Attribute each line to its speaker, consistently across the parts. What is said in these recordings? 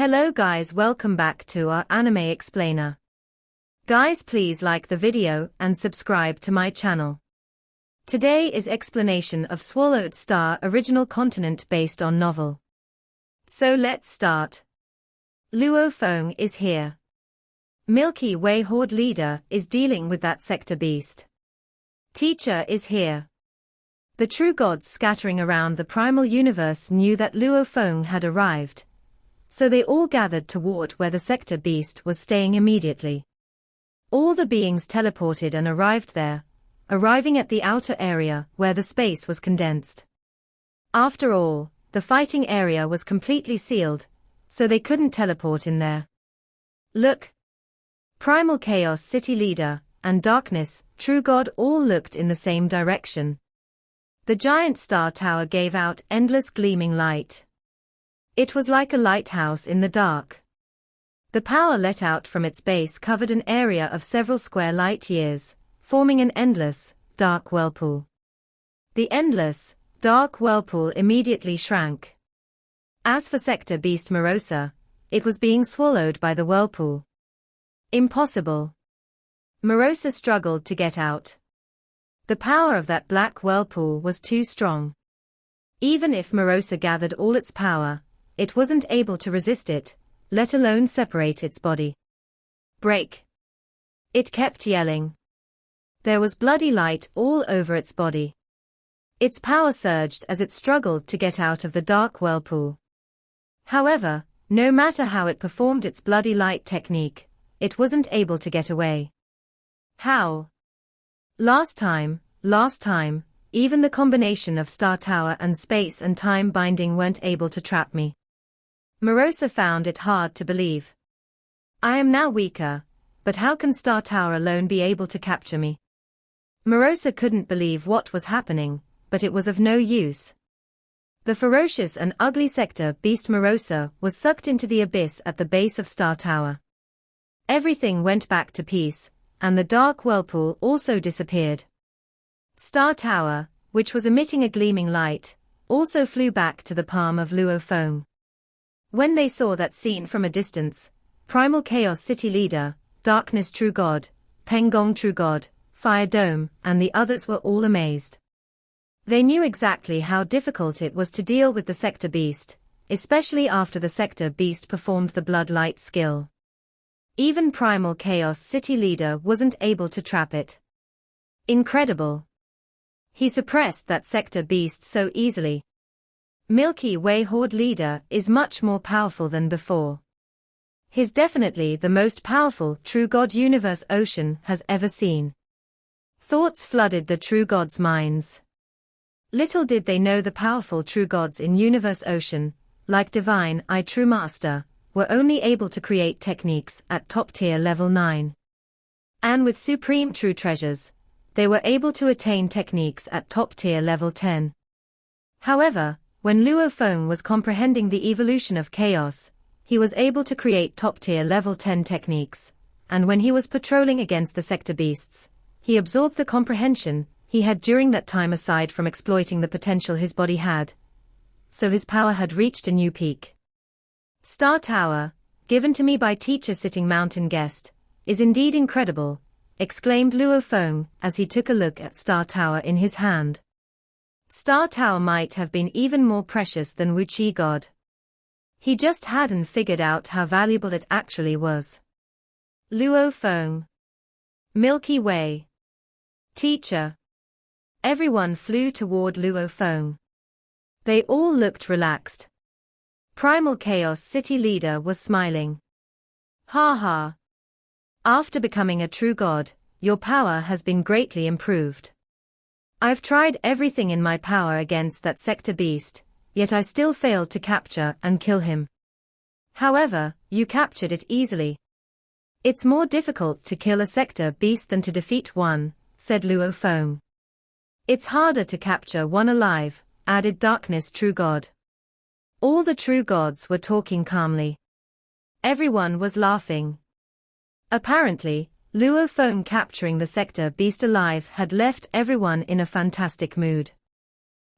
Speaker 1: Hello guys, welcome back to our anime explainer. Guys, please like the video and subscribe to my channel. Today is explanation of Swallowed Star original continent based on novel. So let's start. Luo Feng is here. Milky Way Horde leader is dealing with that sector beast. Teacher is here. The true gods scattering around the primal universe knew that Luo Feng had arrived. So they all gathered toward where the sector beast was staying immediately. All the beings teleported and arrived there, arriving at the outer area where the space was condensed. After all, the fighting area was completely sealed, so they couldn't teleport in there. Look! Primal Chaos City Leader and Darkness, True God all looked in the same direction. The giant star tower gave out endless gleaming light. It was like a lighthouse in the dark. The power let out from its base covered an area of several square light years, forming an endless, dark whirlpool. The endless, dark whirlpool immediately shrank. As for Sector Beast Morosa, it was being swallowed by the whirlpool. Impossible. Morosa struggled to get out. The power of that black whirlpool was too strong. Even if Morosa gathered all its power, it wasn't able to resist it, let alone separate its body. Break! It kept yelling. There was bloody light all over its body. Its power surged as it struggled to get out of the dark whirlpool. However, no matter how it performed its bloody light technique, it wasn't able to get away. How? Last time, even the combination of Star Tower and space and time binding weren't able to trap me. Morosa found it hard to believe. I am now weaker, but how can Star Tower alone be able to capture me? Morosa couldn't believe what was happening, but it was of no use. The ferocious and ugly sector beast Morosa was sucked into the abyss at the base of Star Tower. Everything went back to peace, and the dark whirlpool also disappeared. Star Tower, which was emitting a gleaming light, also flew back to the palm of Luo Feng. When they saw that scene from a distance, Primal Chaos City Leader, Darkness True God, Pengong True God, Fire Dome, and the others were all amazed. They knew exactly how difficult it was to deal with the Sector Beast, especially after the Sector Beast performed the Bloodlight skill. Even Primal Chaos City Leader wasn't able to trap it. Incredible. He suppressed that Sector Beast so easily. Milky Way Horde leader is much more powerful than before. He's definitely the most powerful True God universe Ocean has ever seen. Thoughts flooded the True Gods' minds. Little did they know the powerful True Gods in Universe Ocean, like Divine I True Master, were only able to create techniques at top tier level 9. And with Supreme True Treasures, they were able to attain techniques at top tier level 10. However, when Luo Feng was comprehending the evolution of chaos, he was able to create top-tier level 10 techniques, and when he was patrolling against the sector beasts, he absorbed the comprehension he had during that time aside from exploiting the potential his body had. So his power had reached a new peak. Star Tower, given to me by teacher sitting mountain guest, is indeed incredible, exclaimed Luo Feng as he took a look at Star Tower in his hand. Star Tower might have been even more precious than Wuchi God. He just hadn't figured out how valuable it actually was. Luo Feng. Milky Way. Teacher. Everyone flew toward Luo Feng. They all looked relaxed. Primal Chaos City Leader was smiling. Ha ha. After becoming a true god, your power has been greatly improved. I've tried everything in my power against that sector beast, yet I still failed to capture and kill him. However, you captured it easily. It's more difficult to kill a sector beast than to defeat one, said Luo Feng. It's harder to capture one alive, added Darkness True God. All the true gods were talking calmly. Everyone was laughing. Apparently, Luo Feng capturing the sector beast alive had left everyone in a fantastic mood.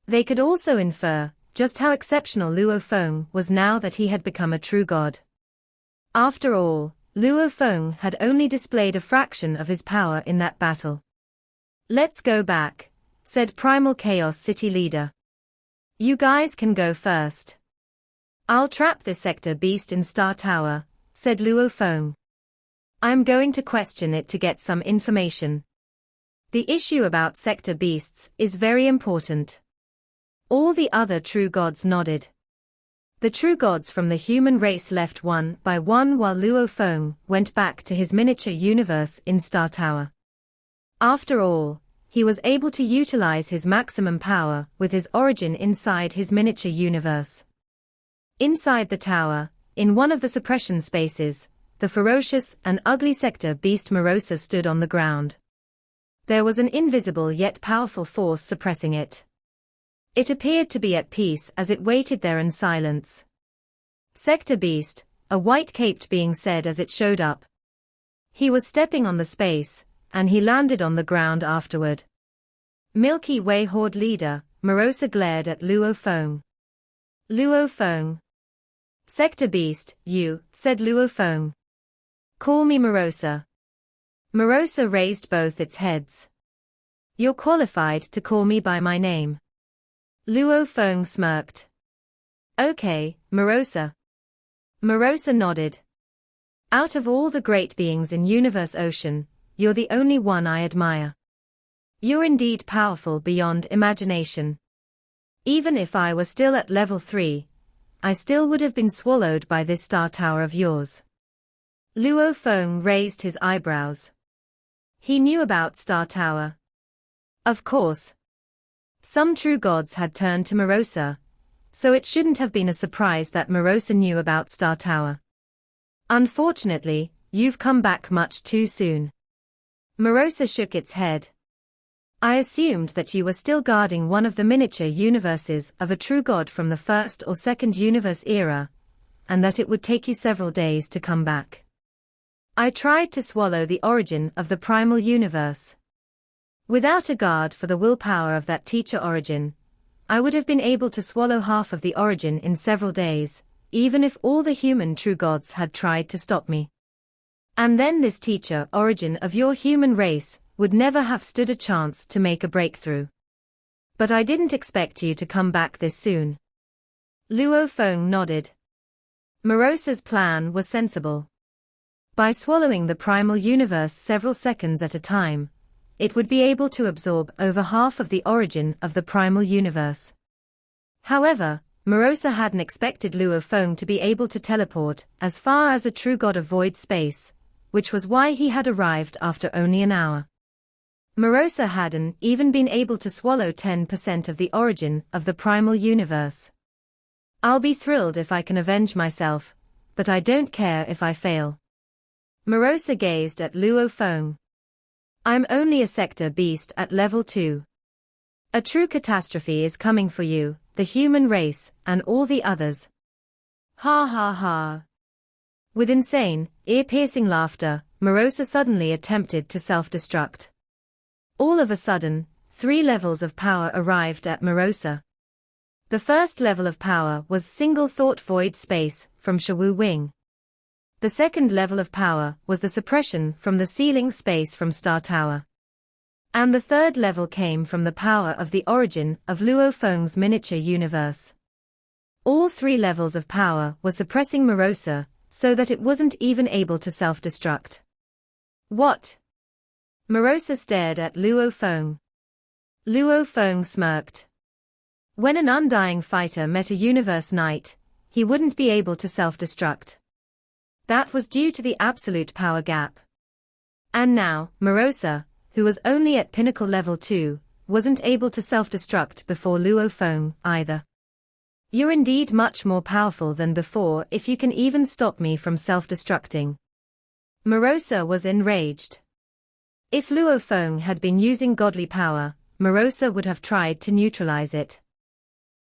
Speaker 1: They could also infer just how exceptional Luo Feng was now that he had become a true god. After all, Luo Feng had only displayed a fraction of his power in that battle. "Let's go back," said Primal Chaos City leader. "You guys can go first." "I'll trap this sector beast in Star Tower," said Luo Feng. "I'm going to question it to get some information. The issue about sector beasts is very important." All the other true gods nodded. The true gods from the human race left one by one while Luo Feng went back to his miniature universe in Star Tower. After all, he was able to utilize his maximum power with his origin inside his miniature universe. Inside the tower, in one of the suppression spaces, the ferocious and ugly sector beast Morosa stood on the ground. There was an invisible yet powerful force suppressing it. It appeared to be at peace as it waited there in silence. "Sector beast," a white-caped being said as it showed up. He was stepping on the space, and he landed on the ground afterward. Milky Way Horde leader, Morosa glared at Luo Feng. "Luo Feng." "Sector beast, you," said Luo Feng. "Call me Morosa." Morosa raised both its heads. "You're qualified to call me by my name." Luo Feng smirked. "Okay, Morosa." Morosa nodded. "Out of all the great beings in Universe Ocean, you're the only one I admire. You're indeed powerful beyond imagination. Even if I were still at level 3, I still would have been swallowed by this Star Tower of yours." Luo Feng raised his eyebrows. He knew about Star Tower. Of course. Some true gods had turned to Morosa, so it shouldn't have been a surprise that Morosa knew about Star Tower. "Unfortunately, you've come back much too soon." Morosa shook its head. "I assumed that you were still guarding one of the miniature universes of a true god from the first or second universe era, and that it would take you several days to come back. I tried to swallow the origin of the primal universe. Without a guard for the willpower of that teacher origin, I would have been able to swallow half of the origin in several days, even if all the human true gods had tried to stop me. And then this teacher origin of your human race would never have stood a chance to make a breakthrough. But I didn't expect you to come back this soon." Luo Feng nodded. Morosa's plan was sensible. By swallowing the primal universe several seconds at a time, it would be able to absorb over half of the origin of the primal universe. However, Morosa hadn't expected Luo Feng to be able to teleport as far as a true god of void space, which was why he had arrived after only an hour. Morosa hadn't even been able to swallow 10% of the origin of the primal universe. "I'll be thrilled if I can avenge myself, but I don't care if I fail." Morosa gazed at Luo Feng. "I'm only a sector beast at level 2. A true catastrophe is coming for you, the human race, and all the others." Ha ha ha. With insane, ear-piercing laughter, Morosa suddenly attempted to self-destruct. All of a sudden, 3 levels of power arrived at Morosa. The first level of power was single thought void space from Shawu Wing. The second level of power was the suppression from the ceiling space from Star Tower. And the third level came from the power of the origin of Luo Feng's miniature universe. All 3 levels of power were suppressing Morosa, so that it wasn't even able to self-destruct. "What?" Morosa stared at Luo Feng. Luo Feng smirked. When an undying fighter met a universe knight, he wouldn't be able to self-destruct. That was due to the absolute power gap. And now, Morosa, who was only at pinnacle level 2, wasn't able to self-destruct before Luo Feng either. "You're indeed much more powerful than before if you can even stop me from self-destructing." Morosa was enraged. If Luo Feng had been using godly power, Morosa would have tried to neutralize it.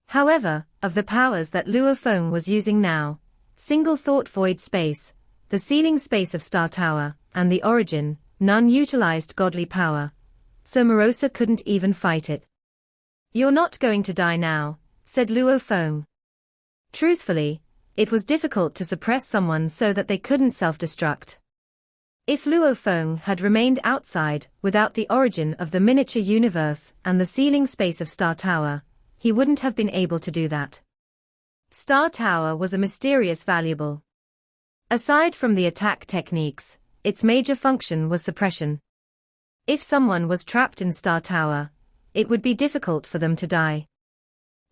Speaker 1: However, of the powers that Luo Feng was using now, single thought void space, the ceiling space of Star Tower, and the origin, none utilized godly power, so Morosa couldn't even fight it. "You're not going to die now," said Luo Feng. Truthfully, it was difficult to suppress someone so that they couldn't self-destruct. If Luo Feng had remained outside, without the origin of the miniature universe and the ceiling space of Star Tower, he wouldn't have been able to do that. Star Tower was a mysterious valuable. Aside from the attack techniques, its major function was suppression. If someone was trapped in Star Tower, it would be difficult for them to die.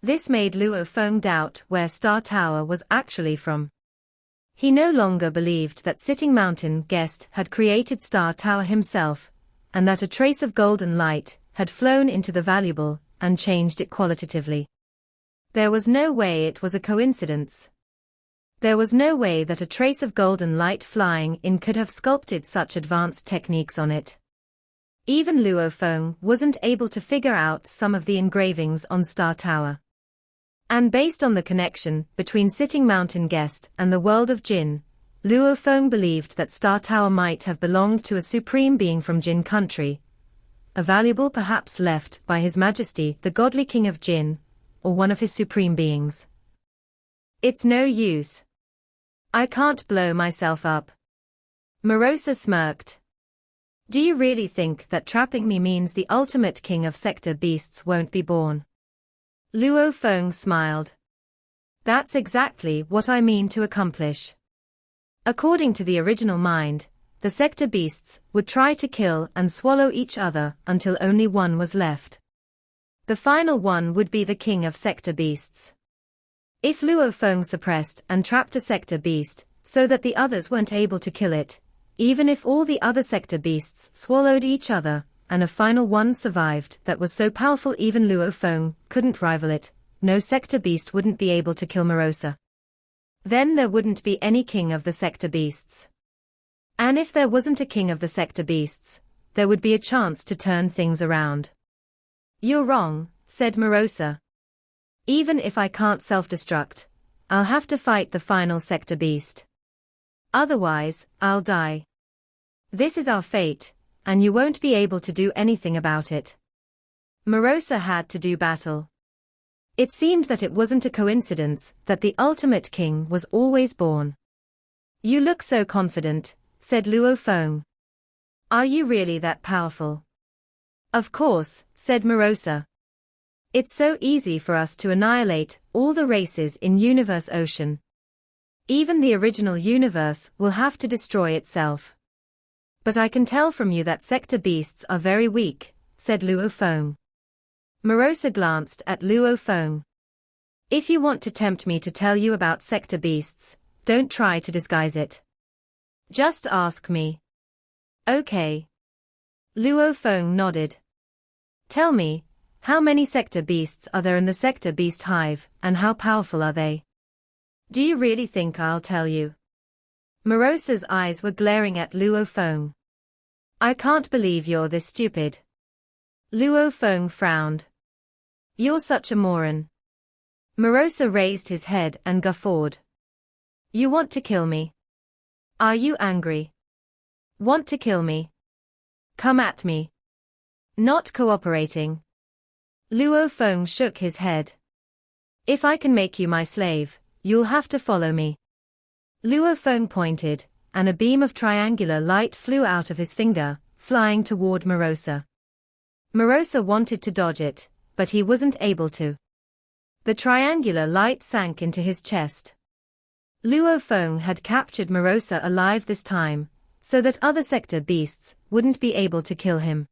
Speaker 1: This made Luo Feng doubt where Star Tower was actually from. He no longer believed that Sitting Mountain Guest had created Star Tower himself, and that a trace of golden light had flown into the valuable and changed it qualitatively. There was no way it was a coincidence. There was no way that a trace of golden light flying in could have sculpted such advanced techniques on it. Even Luo Feng wasn't able to figure out some of the engravings on Star Tower. And based on the connection between Sitting Mountain Guest and the world of Jin, Luo Feng believed that Star Tower might have belonged to a supreme being from Jin country, a valuable perhaps left by His Majesty the godly king of Jin, or one of his supreme beings. It's no use. I can't blow myself up. Morosa smirked. Do you really think that trapping me means the ultimate king of sector beasts won't be born? Luo Feng smiled. That's exactly what I mean to accomplish. According to the original mind, the sector beasts would try to kill and swallow each other until only one was left. The final one would be the king of sector beasts. If Luo Feng suppressed and trapped a sector beast, so that the others weren't able to kill it, even if all the other sector beasts swallowed each other, and a final one survived that was so powerful even Luo Feng couldn't rival it, no sector beast wouldn't be able to kill Morosa. Then there wouldn't be any king of the sector beasts. And if there wasn't a king of the sector beasts, there would be a chance to turn things around. You're wrong, said Morosa. Even if I can't self-destruct, I'll have to fight the final sector beast. Otherwise, I'll die. This is our fate, and you won't be able to do anything about it. Morosa had to do battle. It seemed that it wasn't a coincidence that the ultimate king was always born. You look so confident, said Luo Feng. Are you really that powerful? Of course, said Morosa. It's so easy for us to annihilate all the races in Universe Ocean. Even the original universe will have to destroy itself. But I can tell from you that sector beasts are very weak, said Luo Feng. Morosa glanced at Luo Feng. If you want to tempt me to tell you about sector beasts, don't try to disguise it. Just ask me. Okay. Luo Feng nodded. Tell me, how many sector beasts are there in the sector beast hive, and how powerful are they? Do you really think I'll tell you? Morosa's eyes were glaring at Luo Feng. I can't believe you're this stupid. Luo Feng frowned. You're such a moron. Morosa raised his head and guffawed. You want to kill me? Are you angry? Want to kill me? Come at me. Not cooperating. Luo Feng shook his head. If I can make you my slave, you'll have to follow me. Luo Feng pointed, and a beam of triangular light flew out of his finger, flying toward Morosa. Morosa wanted to dodge it, but he wasn't able to. The triangular light sank into his chest. Luo Feng had captured Morosa alive this time, so that other sector beasts wouldn't be able to kill him.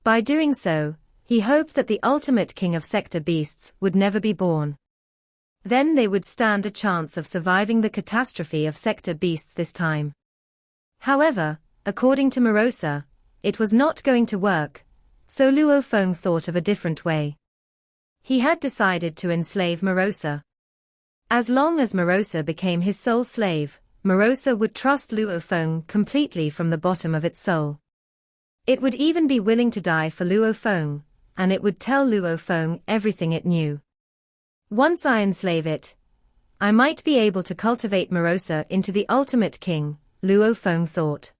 Speaker 1: By doing so, he hoped that the ultimate king of sector beasts would never be born. Then they would stand a chance of surviving the catastrophe of sector beasts this time. However, according to Morosa, it was not going to work, so Luo Feng thought of a different way. He had decided to enslave Morosa. As long as Morosa became his sole slave, Morosa would trust Luo Feng completely from the bottom of its soul. It would even be willing to die for Luo Feng, and it would tell Luo Feng everything it knew. Once I enslave it, I might be able to cultivate Morosa into the ultimate king, Luo Feng thought.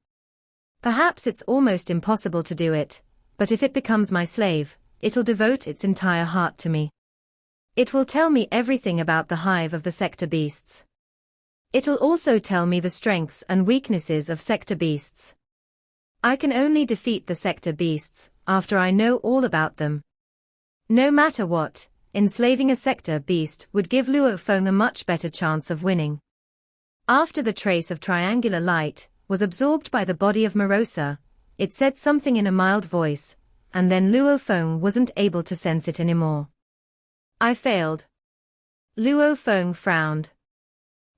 Speaker 1: Perhaps it's almost impossible to do it, but if it becomes my slave, it'll devote its entire heart to me. It will tell me everything about the hive of the sector beasts. It'll also tell me the strengths and weaknesses of sector beasts. I can only defeat the sector beasts after I know all about them. No matter what, enslaving a sector beast would give Luo Feng a much better chance of winning. After the trace of triangular light was absorbed by the body of Morosa, it said something in a mild voice, and then Luo Feng wasn't able to sense it anymore. I failed. Luo Feng frowned.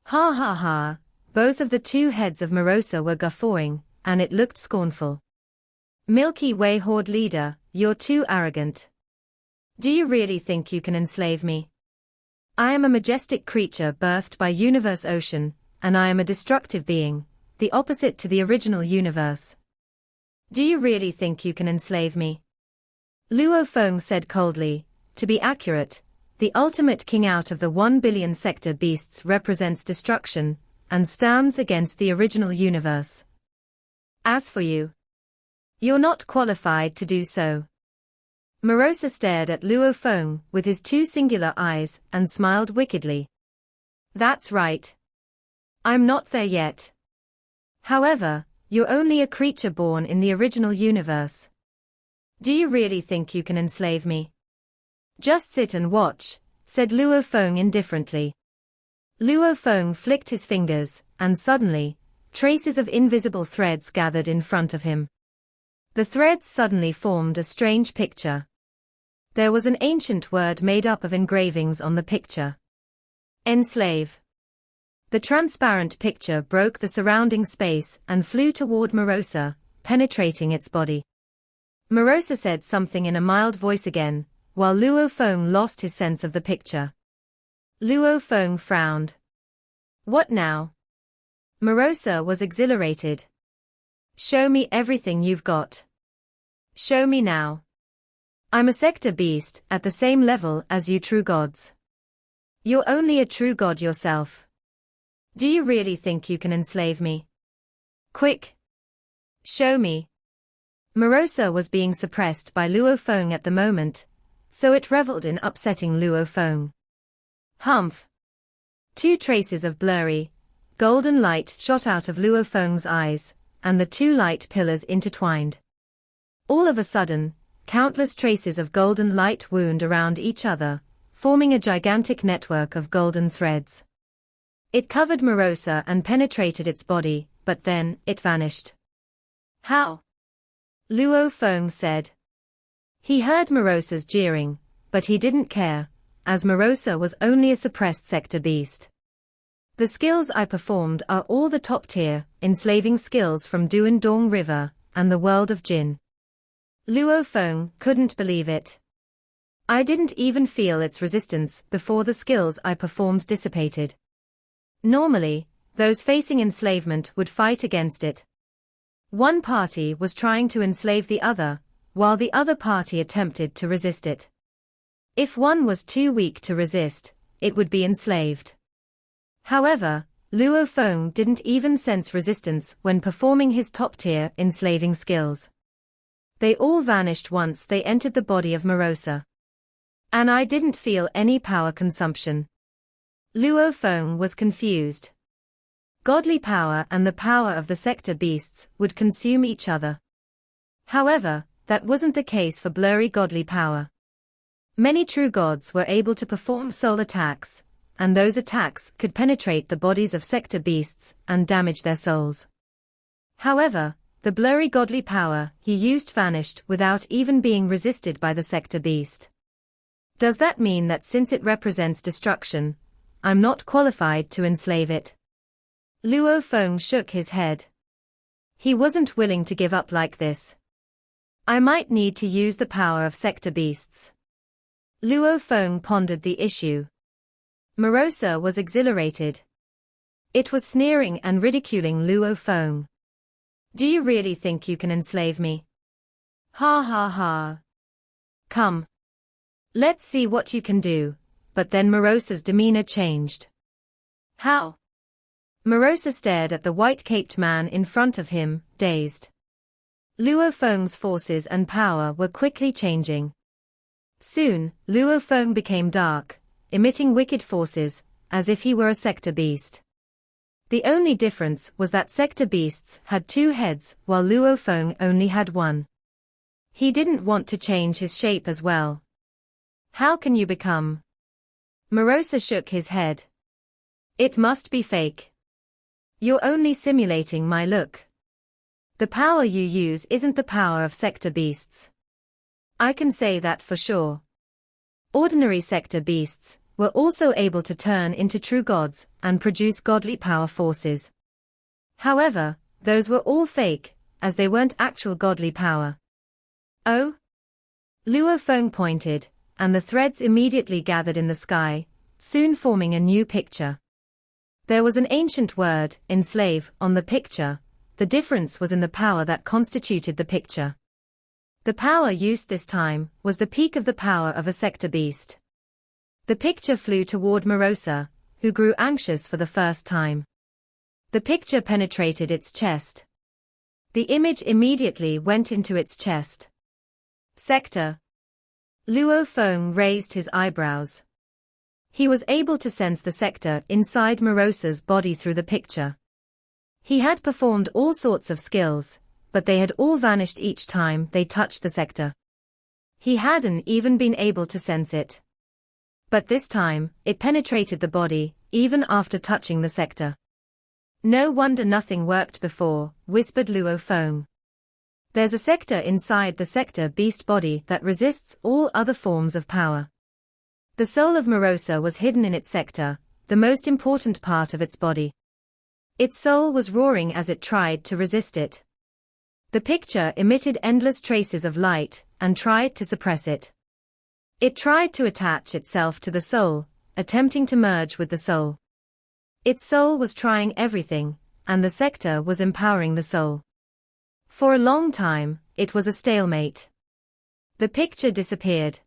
Speaker 1: Ha ha ha, both of the two heads of Morosa were guffawing, and it looked scornful. Milky Way Horde leader, you're too arrogant. Do you really think you can enslave me? I am a majestic creature birthed by Universe Ocean, and I am a destructive being, the opposite to the original universe. Do you really think you can enslave me? Luo Feng said coldly. To be accurate, the ultimate king out of the 1 billion sector beasts represents destruction, and stands against the original universe. As for you, you're not qualified to do so. Morosa stared at Luo Feng with his two singular eyes and smiled wickedly. That's right. I'm not there yet. However, you're only a creature born in the original universe. Do you really think you can enslave me? Just sit and watch, said Luo Feng indifferently. Luo Feng flicked his fingers, and suddenly, traces of invisible threads gathered in front of him. The threads suddenly formed a strange picture. There was an ancient word made up of engravings on the picture. Enslave. The transparent picture broke the surrounding space and flew toward Morosa, penetrating its body. Morosa said something in a mild voice again, while Luo Feng lost his sense of the picture. Luo Feng frowned. What now? Morosa was exhilarated. Show me everything you've got. Show me now. I'm a sector beast at the same level as you true gods. You're only a true god yourself. Do you really think you can enslave me? Quick! Show me. Morosa was being suppressed by Luo Feng at the moment, so it reveled in upsetting Luo Feng. Humph! Two traces of blurry, golden light shot out of Luo Feng's eyes, and the two light pillars intertwined. All of a sudden, countless traces of golden light wound around each other, forming a gigantic network of golden threads. It covered Morosa and penetrated its body, but then, it vanished. How? Luo Feng said. He heard Morosa's jeering, but he didn't care, as Morosa was only a suppressed sector beast. The skills I performed are all the top-tier, enslaving skills from Duan Dong River, and the world of Jin. Luo Feng couldn't believe it. I didn't even feel its resistance before the skills I performed dissipated. Normally, those facing enslavement would fight against it. One party was trying to enslave the other, while the other party attempted to resist it. If one was too weak to resist, it would be enslaved. However, Luo Feng didn't even sense resistance when performing his top-tier enslaving skills. They all vanished once they entered the body of Morosa. And I didn't feel any power consumption. Luo Feng was confused. Godly power and the power of the sector beasts would consume each other. However, that wasn't the case for blurry godly power. Many true gods were able to perform soul attacks, and those attacks could penetrate the bodies of sector beasts and damage their souls. However, the blurry godly power he used vanished without even being resisted by the sector beast. Does that mean that since it represents destruction, I'm not qualified to enslave it? Luo Feng shook his head. He wasn't willing to give up like this. I might need to use the power of sector beasts. Luo Feng pondered the issue. Morosa was exhilarated. It was sneering and ridiculing Luo Feng. Do you really think you can enslave me? Ha ha ha. Come. Let's see what you can do. But then Morosa's demeanor changed. How? Morosa stared at the white-caped man in front of him, dazed. Luo Feng's forces and power were quickly changing. Soon, Luo Feng became dark, emitting wicked forces, as if he were a sector beast. The only difference was that sector beasts had 2 heads while Luo Feng only had 1. He didn't want to change his shape as well. How can you become? Morosa shook his head. It must be fake. You're only simulating my look. The power you use isn't the power of sector beasts. I can say that for sure. Ordinary sector beasts were also able to turn into true gods and produce godly power forces. However, those were all fake, as they weren't actual godly power. Oh? Luo Feng pointed, and the threads immediately gathered in the sky, soon forming a new picture. There was an ancient word, enslave, on the picture. The difference was in the power that constituted the picture. The power used this time was the peak of the power of a sector beast. The picture flew toward Morosa, who grew anxious for the first time. The picture penetrated its chest. The image immediately went into its chest. Sector. Luo Feng raised his eyebrows. He was able to sense the sector inside Morosa's body through the picture. He had performed all sorts of skills, but they had all vanished each time they touched the sector. He hadn't even been able to sense it. But this time, it penetrated the body, even after touching the sector. No wonder nothing worked before, whispered Luo Feng. There's a sector inside the sector beast body that resists all other forms of power. The soul of Morosa was hidden in its sector, the most important part of its body. Its soul was roaring as it tried to resist it. The picture emitted endless traces of light, and tried to suppress it. It tried to attach itself to the soul, attempting to merge with the soul. Its soul was trying everything, and the sector was empowering the soul. For a long time, it was a stalemate. The picture disappeared.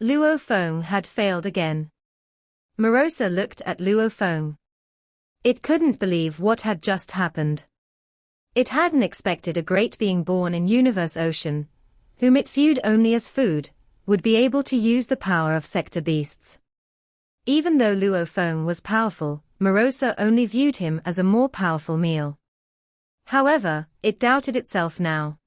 Speaker 1: Luo Feng had failed again. Morosa looked at Luo Feng. It couldn't believe what had just happened. It hadn't expected a great being born in Universe Ocean, whom it viewed only as food, would be able to use the power of sector beasts. Even though Luo Feng was powerful, Morosa only viewed him as a more powerful meal. However, it doubted itself now.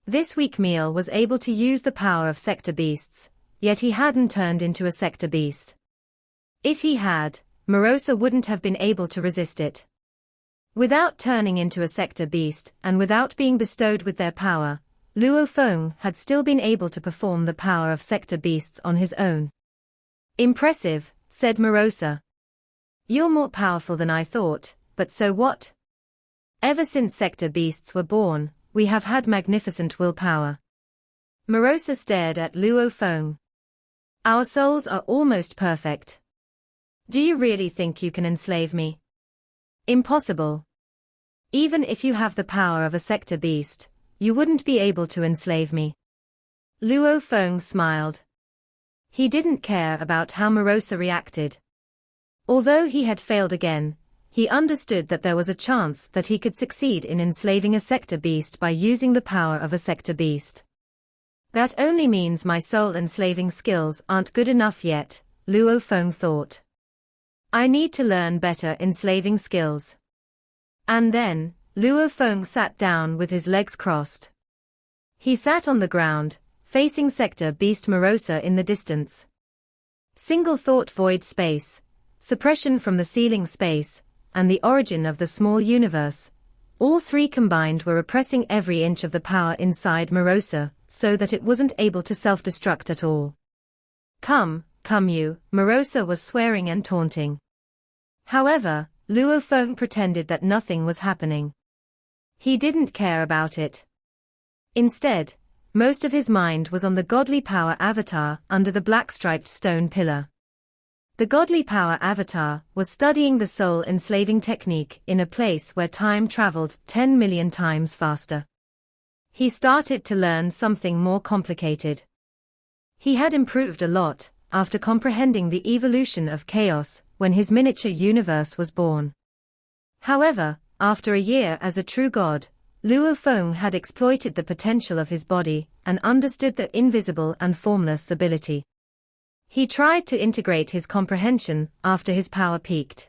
Speaker 1: This weak meal was able to use the power of sector beasts, yet he hadn't turned into a sector beast. If he had, Morosa wouldn't have been able to resist it. Without turning into a sector beast and without being bestowed with their power, Luo Feng had still been able to perform the power of sector beasts on his own. Impressive, said Morosa. You're more powerful than I thought, but so what? Ever since sector beasts were born, we have had magnificent willpower. Morosa stared at Luo Feng. Our souls are almost perfect. Do you really think you can enslave me? Impossible. Even if you have the power of a sector beast, you wouldn't be able to enslave me. Luo Feng smiled. He didn't care about how Morosa reacted. Although he had failed again, he understood that there was a chance that he could succeed in enslaving a sector beast by using the power of a sector beast. That only means my soul enslaving skills aren't good enough yet, Luo Feng thought. I need to learn better enslaving skills. And then, Luo Feng sat down with his legs crossed. He sat on the ground, facing sector beast Morosa in the distance. Single thought void space, suppression from the ceiling space, and the origin of the small universe. All three combined were repressing every inch of the power inside Morosa, so that it wasn't able to self-destruct at all. Come you, Morosa was swearing and taunting. However, Luo Feng pretended that nothing was happening. He didn't care about it. Instead, most of his mind was on the godly power avatar under the black-striped stone pillar. The godly power avatar was studying the soul enslaving technique in a place where time traveled 10 million times faster. He started to learn something more complicated. He had improved a lot after comprehending the evolution of chaos when his miniature universe was born. However, after a year as a true god, Luo Feng had exploited the potential of his body and understood the invisible and formless ability. He tried to integrate his comprehension after his power peaked.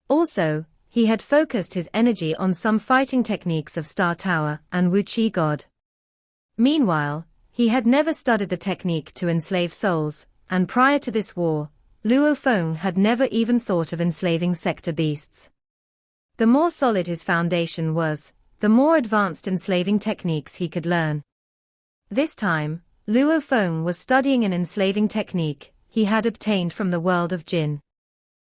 Speaker 1: Also, He had focused his energy on some fighting techniques of Star Tower and Wu Qi God. Meanwhile, he had never studied the technique to enslave souls, and prior to this war, Luo Feng had never even thought of enslaving sector beasts. The more solid his foundation was, the more advanced enslaving techniques he could learn. This time, Luo Feng was studying an enslaving technique he had obtained from the world of Jin.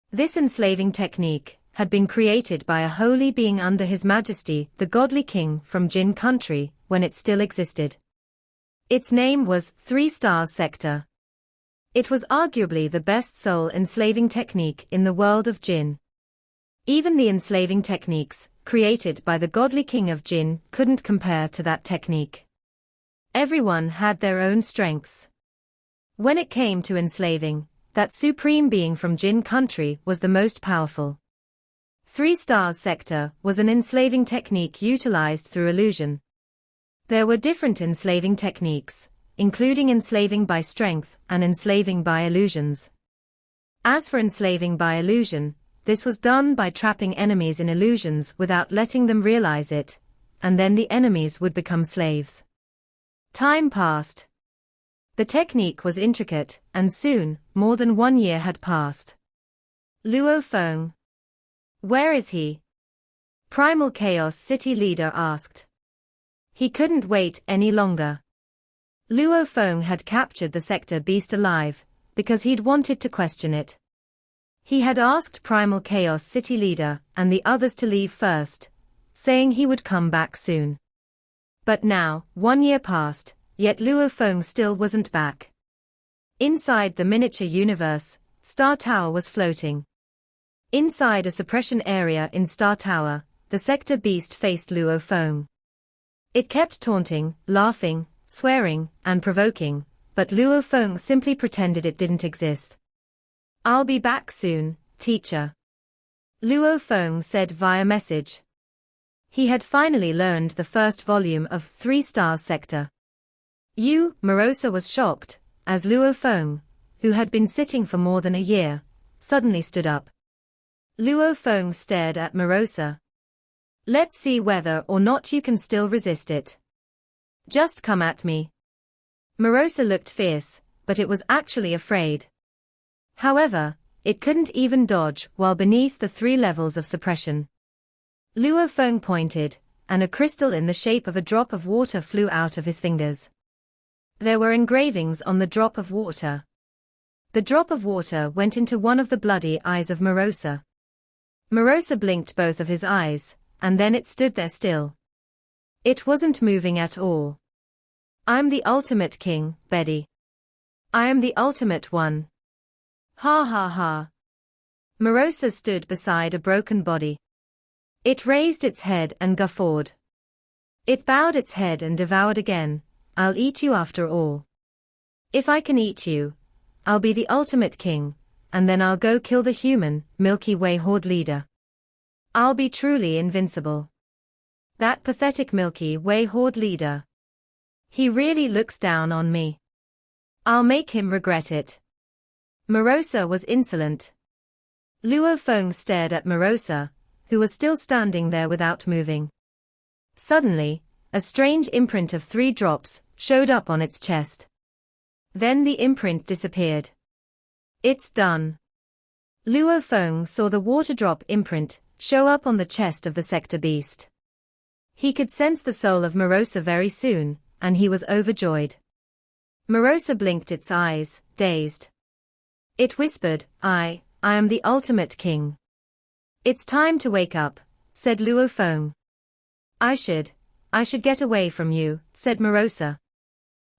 Speaker 1: This enslaving technique had been created by a holy being under His Majesty, the godly king from Jin country, when it still existed. Its name was 3 Stars Sector. It was arguably the best soul enslaving technique in the world of Jin. Even the enslaving techniques, created by the godly king of Jin, couldn't compare to that technique. Everyone had their own strengths. When it came to enslaving, that supreme being from Jin country was the most powerful. 3 Stars Sector was an enslaving technique utilized through illusion. There were different enslaving techniques, including enslaving by strength and enslaving by illusions. As for enslaving by illusion, this was done by trapping enemies in illusions without letting them realize it, and then the enemies would become slaves. Time passed. The technique was intricate, and soon, more than 1 year had passed. Luo Feng. Where is he? Primal Chaos City leader asked. He couldn't wait any longer. Luo Feng had captured the sector beast alive, because he'd wanted to question it. He had asked Primal Chaos City leader and the others to leave first, saying he would come back soon. But now, 1 year passed, yet Luo Feng still wasn't back. Inside the miniature universe, Star Tower was floating. Inside a suppression area in Star Tower, the sector beast faced Luo Feng. It kept taunting, laughing, swearing, and provoking, but Luo Feng simply pretended it didn't exist. I'll be back soon, teacher. Luo Feng said via message. He had finally learned the first volume of 3 Stars Sector. Morosa was shocked, as Luo Feng, who had been sitting for more than a year, suddenly stood up. Luo Feng stared at Morosa. Let's see whether or not you can still resist it. Just come at me. Morosa looked fierce, but it was actually afraid. However, it couldn't even dodge while beneath the 3 levels of suppression. Luo Feng pointed, and a crystal in the shape of a drop of water flew out of his fingers. There were engravings on the drop of water. The drop of water went into one of the bloody eyes of Morosa. Morosa blinked both of his eyes, and then it stood there still. It wasn't moving at all. I'm the ultimate king, Betty. I am the ultimate one. Ha ha ha. Morosa stood beside a broken body. It raised its head and guffawed. It bowed its head and devoured again. I'll eat you after all. If I can eat you, I'll be the ultimate king, and then I'll go kill the human, Milky Way Horde leader. I'll be truly invincible. That pathetic Milky Way Horde leader. He really looks down on me. I'll make him regret it. Morosa was insolent. Luo Feng stared at Morosa, who was still standing there without moving. Suddenly, a strange imprint of 3 drops showed up on its chest. Then the imprint disappeared. It's done. Luo Feng saw the water drop imprint show up on the chest of the sector beast. He could sense the soul of Morosa very soon, and he was overjoyed. Morosa blinked its eyes, dazed. It whispered, I am the ultimate king. It's time to wake up, said Luo Feng. I should get away from you, said Morosa.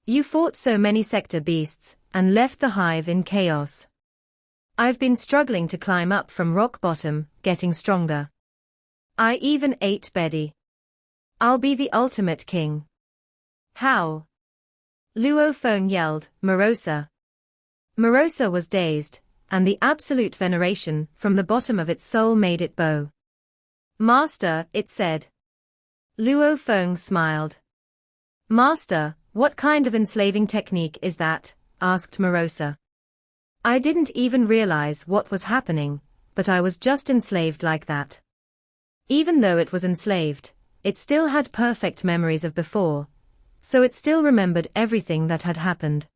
Speaker 1: You fought so many sector beasts, and left the hive in chaos. I've been struggling to climb up from rock bottom, getting stronger. I even ate Betty. I'll be the ultimate king. How? Luo Feng yelled, Morosa. Morosa was dazed, and the absolute veneration from the bottom of its soul made it bow. Master, it said. Luo Feng smiled. Master, what kind of enslaving technique is that? Asked Morosa. I didn't even realize what was happening, but I was just enslaved like that. Even though it was enslaved, it still had perfect memories of before, so it still remembered everything that had happened.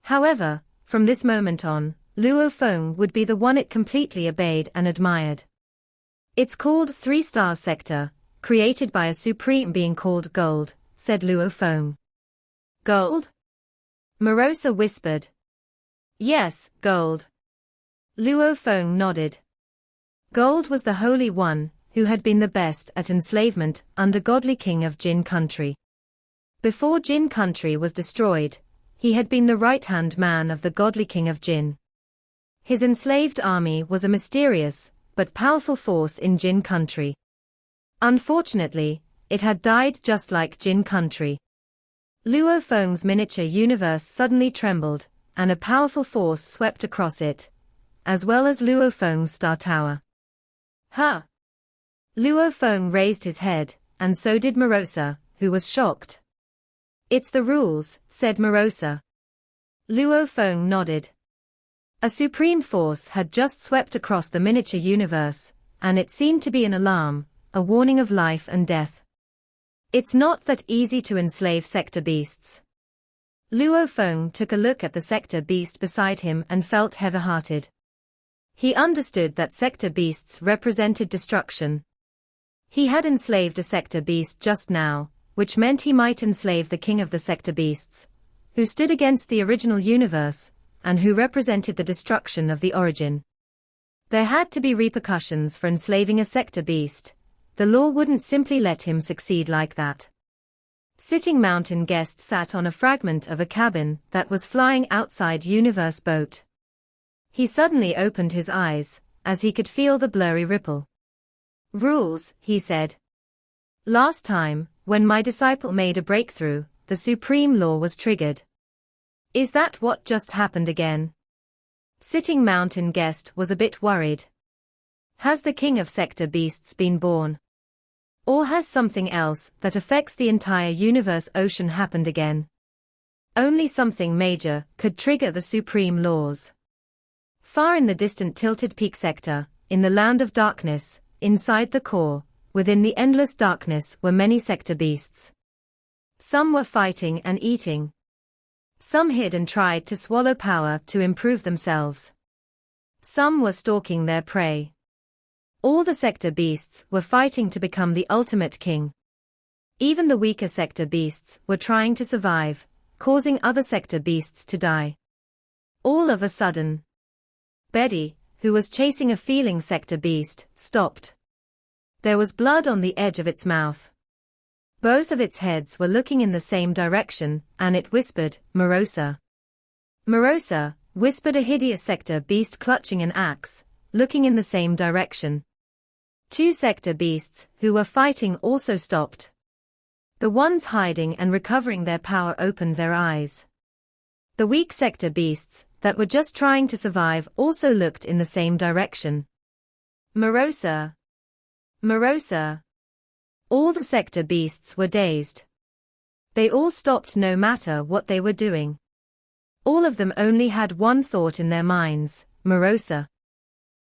Speaker 1: However, from this moment on, Luo Feng would be the one it completely obeyed and admired. It's called 3 Stars Sector, created by a supreme being called Gold, said Luo Feng. Gold? Morosa whispered. Yes, Gold. Luo Feng nodded. Gold was the Holy One, who had been the best at enslavement under Godly King of Jin Country. Before Jin Country was destroyed, he had been the right-hand man of the Godly King of Jin. His enslaved army was a mysterious, but powerful force in Jin Country. Unfortunately, it had died just like Jin Country. Luo Feng's miniature universe suddenly trembled, and a powerful force swept across it, as well as Luo Feng's star tower. Huh! Luo Feng raised his head, and so did Morosa, who was shocked. It's the rules, said Morosa. Luo Feng nodded. A supreme force had just swept across the miniature universe, and it seemed to be an alarm, a warning of life and death. It's not that easy to enslave sector beasts. Luo Feng took a look at the sector beast beside him and felt heavy-hearted. He understood that sector beasts represented destruction. He had enslaved a sector beast just now, which meant he might enslave the king of the sector beasts, who stood against the original universe, and who represented the destruction of the origin. There had to be repercussions for enslaving a sector beast. The law wouldn't simply let him succeed like that. Sitting Mountain Guest sat on a fragment of a cabin that was flying outside Universe Boat. He suddenly opened his eyes, as he could feel the blurry ripple. Rules, he said. Last time, when my disciple made a breakthrough, the supreme law was triggered. Is that what just happened again? Sitting Mountain Guest was a bit worried. Has the king of sector beasts been born? Or has something else that affects the entire universe ocean happened again? Only something major could trigger the supreme laws. Far in the distant Tilted Peak sector, in the land of darkness, inside the core, within the endless darkness were many sector beasts. Some were fighting and eating. Some hid and tried to swallow power to improve themselves. Some were stalking their prey. All the sector beasts were fighting to become the ultimate king. Even the weaker sector beasts were trying to survive, causing other sector beasts to die. All of a sudden, Betty, who was chasing a feeling sector beast, stopped. There was blood on the edge of its mouth. Both of its heads were looking in the same direction, and it whispered, Morosa. Morosa, whispered a hideous sector beast clutching an axe, looking in the same direction. 2 sector beasts, who were fighting, also stopped. The ones hiding and recovering their power opened their eyes. The weak sector beasts, that were just trying to survive, also looked in the same direction. Morosa. Morosa. All the sector beasts were dazed. They all stopped no matter what they were doing. All of them only had one thought in their minds, Morosa.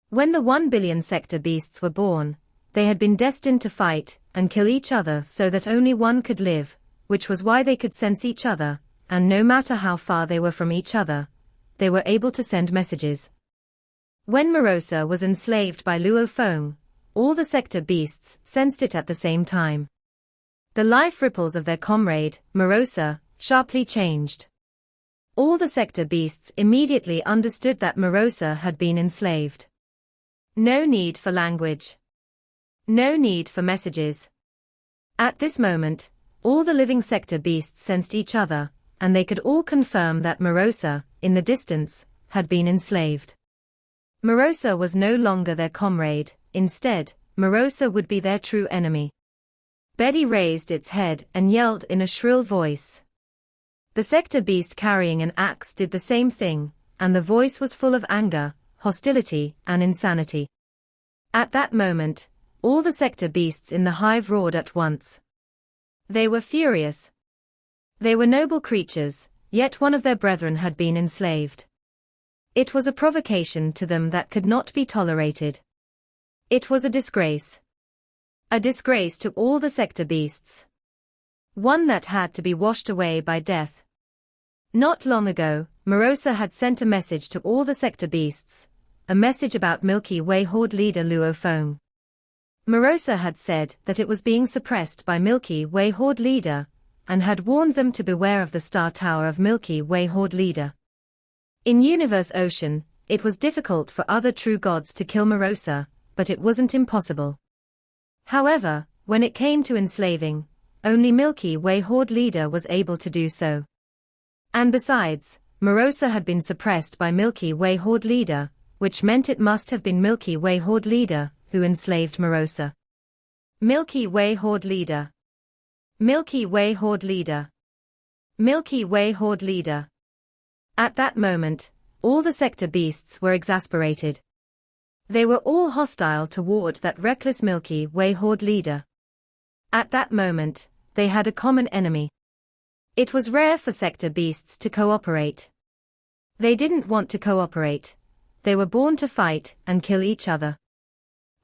Speaker 1: When the 1 billion sector beasts were born, they had been destined to fight and kill each other so that only one could live, which was why they could sense each other, and no matter how far they were from each other, they were able to send messages. When Morosa was enslaved by Luo Feng, all the sector beasts sensed it at the same time. The life ripples of their comrade, Morosa, sharply changed. All the sector beasts immediately understood that Morosa had been enslaved. No need for language. No need for messages. At this moment, all the living sector beasts sensed each other, and they could all confirm that Morosa, in the distance, had been enslaved. Morosa was no longer their comrade, instead, Morosa would be their true enemy. Betty raised its head and yelled in a shrill voice. The sector beast carrying an axe did the same thing, and the voice was full of anger, hostility, and insanity. At that moment, all the sector beasts in the hive roared at once. They were furious. They were noble creatures, yet one of their brethren had been enslaved. It was a provocation to them that could not be tolerated. It was a disgrace. A disgrace to all the sector beasts. One that had to be washed away by death. Not long ago, Morosa had sent a message to all the sector beasts, a message about Milky Way Horde leader Luo Feng. Morosa had said that it was being suppressed by Milky Way Horde leader, and had warned them to beware of the star tower of Milky Way Horde leader. In Universe Ocean, it was difficult for other true gods to kill Morosa, but it wasn't impossible. However, when it came to enslaving, only Milky Way Horde leader was able to do so. And besides, Morosa had been suppressed by Milky Way Horde leader, which meant it must have been Milky Way Horde leader who enslaved Morosa. Milky Way Horde leader. Milky Way Horde leader. Milky Way Horde leader. At that moment, all the sector beasts were exasperated. They were all hostile toward that reckless Milky Way Horde leader. At that moment, they had a common enemy. It was rare for sector beasts to cooperate. They didn't want to cooperate. They were born to fight and kill each other.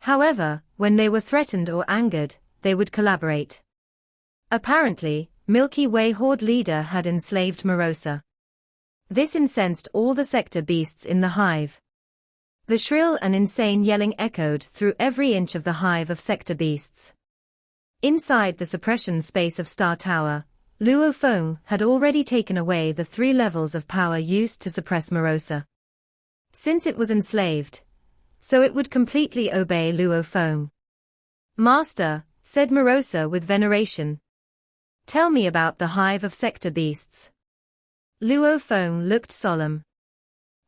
Speaker 1: However, when they were threatened or angered, they would collaborate. Apparently, Milky Way Horde leader had enslaved Morosa. This incensed all the sector beasts in the hive. The shrill and insane yelling echoed through every inch of the hive of sector beasts. Inside the suppression space of Star Tower, Luo Feng had already taken away the 3 levels of power used to suppress Morosa. Since it was enslaved, so it would completely obey Luo Feng. "Master," said Morosa with veneration, "tell me about the hive of sector beasts." Luo Feng looked solemn.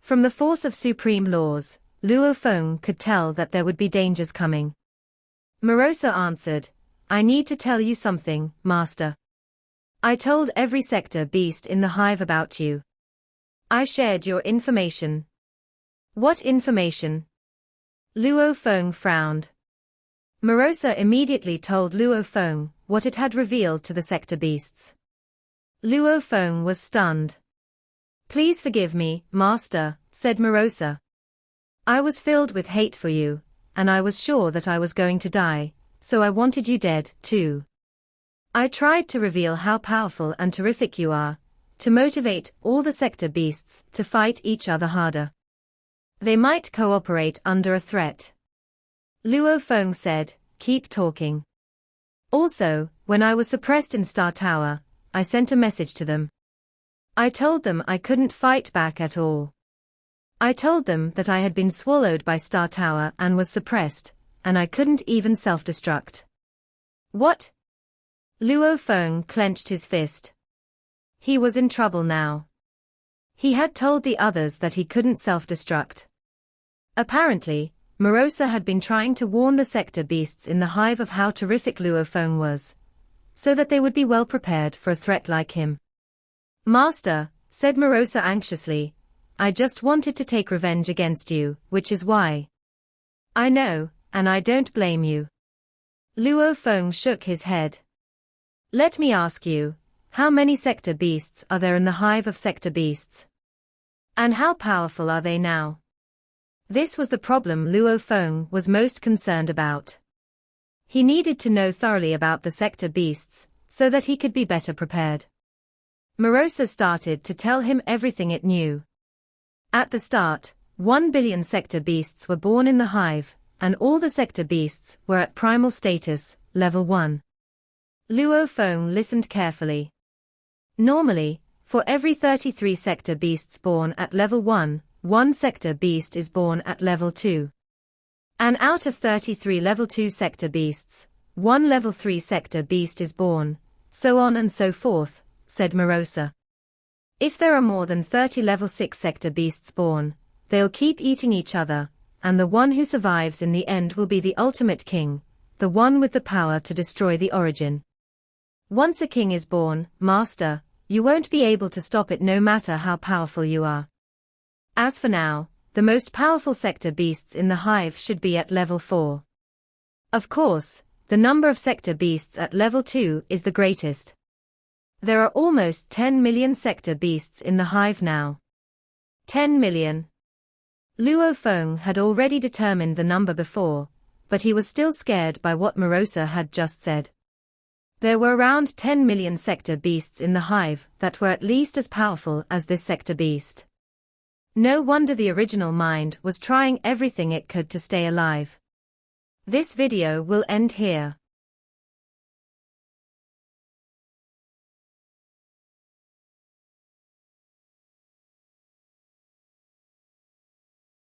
Speaker 1: From the force of supreme laws, Luo Feng could tell that there would be dangers coming. Morosa answered, "I need to tell you something, Master. I told every sector beast in the hive about you. I shared your information." "What information?" Luo Feng frowned. Morosa immediately told Luo Feng what it had revealed to the sector beasts. Luo Feng was stunned. "Please forgive me, Master," said Morosa. "I was filled with hate for you, and I was sure that I was going to die, so I wanted you dead, too. I tried to reveal how powerful and terrific you are, to motivate all the sector beasts to fight each other harder. They might cooperate under a threat." Luo Feng said, "Keep talking. Also, when I was suppressed in Star Tower, I sent a message to them. I told them I couldn't fight back at all. I told them that I had been swallowed by Star Tower and was suppressed, and I couldn't even self-destruct." "What?" Luo Feng clenched his fist. He was in trouble now. He had told the others that he couldn't self-destruct. Apparently, Morosa had been trying to warn the sector beasts in the hive of how terrific Luo Feng was, so that they would be well prepared for a threat like him. "Master," said Morosa anxiously, "I just wanted to take revenge against you, which is why." "I know, and I don't blame you." Luo Feng shook his head. "Let me ask you, how many sector beasts are there in the hive of sector beasts? And how powerful are they now?" This was the problem Luo Feng was most concerned about. He needed to know thoroughly about the sector beasts, so that he could be better prepared. Morosa started to tell him everything it knew. At the start, 1 billion sector beasts were born in the hive, and all the sector beasts were at primal status, level 1. Luo Feng listened carefully. Normally, for every 33 sector beasts born at level 1, 1 sector beast is born at level 2. And out of 33 level 2 sector beasts, 1 level 3 sector beast is born, so on and so forth, said Morosa. If there are more than 30 level 6 sector beasts born, they'll keep eating each other, and the one who survives in the end will be the ultimate king, the one with the power to destroy the origin. Once a king is born, Master, you won't be able to stop it no matter how powerful you are. As for now, the most powerful sector beasts in the hive should be at level 4. Of course, the number of sector beasts at level 2 is the greatest. There are almost 10 million sector beasts in the hive now. 10 million. Luo Feng had already determined the number before, but he was still scared by what Morosa had just said. There were around 10 million sector beasts in the Hive that were at least as powerful as this sector beast. No wonder the original mind was trying everything it could to stay alive. This video will end here.